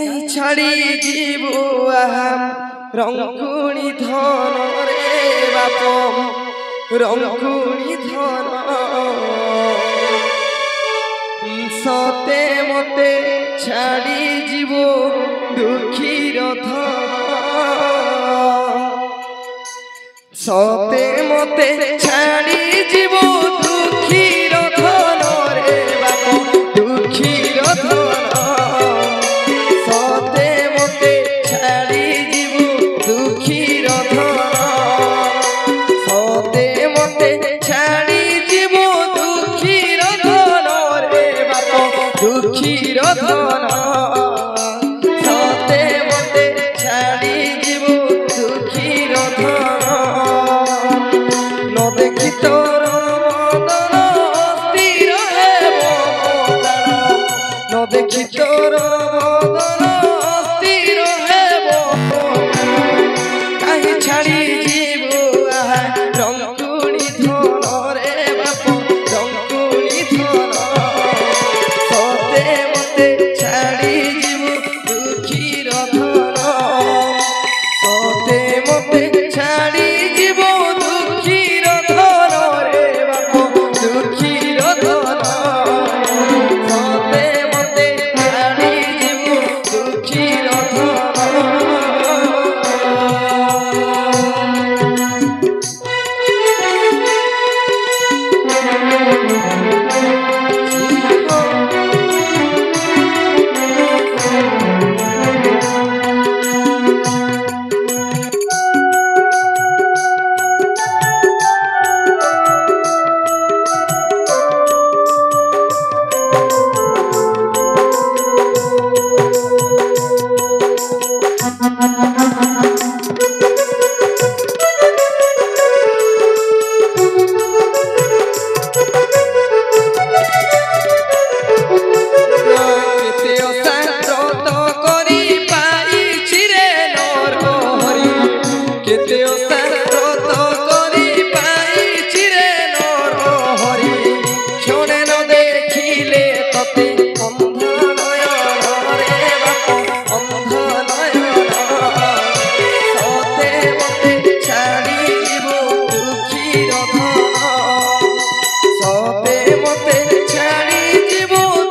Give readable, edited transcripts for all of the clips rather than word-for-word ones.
कहीं छाड़ी जीवु आहाम रंगुणी धन रे बाप रंगुणी धन सते मते छाड़ी जीवु दुखीर धन सते मते छाड़ी जीवु दुखीर धन रे बाप दुखीर धन सते मते छाड़ी जीवु दुखीर धन सते मते छाड़ी जीवु दुखीर धन रे बाप दुखीर धन सते मते छाड़ी जीवु दुखीर धन न देखी तोर मदन स्थिर हेब न देखी तोर मदन स्थिर हेब कहीं छाड़ी जीवु आहा रंगुणी धन रे बाप रंगुणी धन सते मते छाड़ी जीवु दुखीर धन सते मते छाड़ी जीवु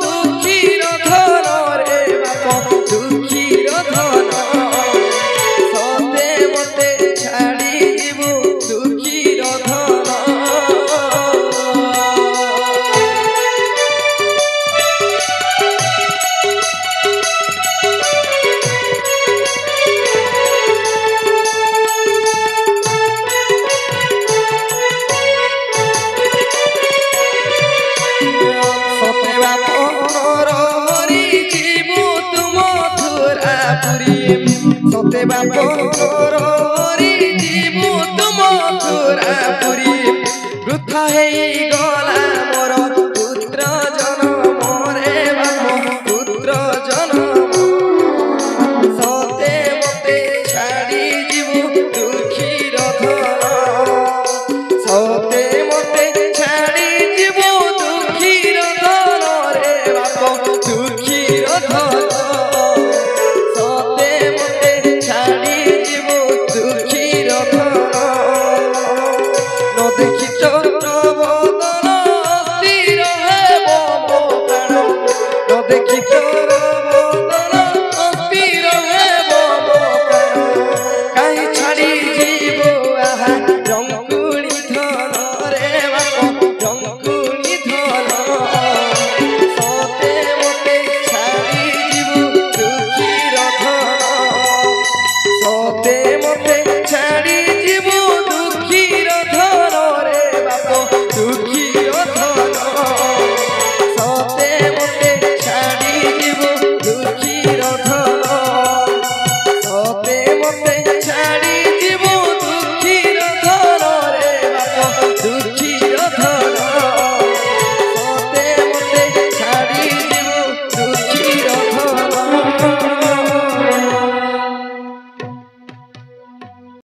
दुखीर धन रे बाप दुखीर धन सते मते छाड़ी जीवु दुखीर धन सते बापर हरि जीवु तुम मथुरापुरी वृथा हे गला मोर पुत्र जन्म रे बाप पुत्र जन्म सते मते छाड़ी जीवु दुखीर धन सते मते छाड़ी जीवु दुखीर धन रे बाप दुखीर धन देखी तोर मदन स्थिर हेब मो प्राण न देखी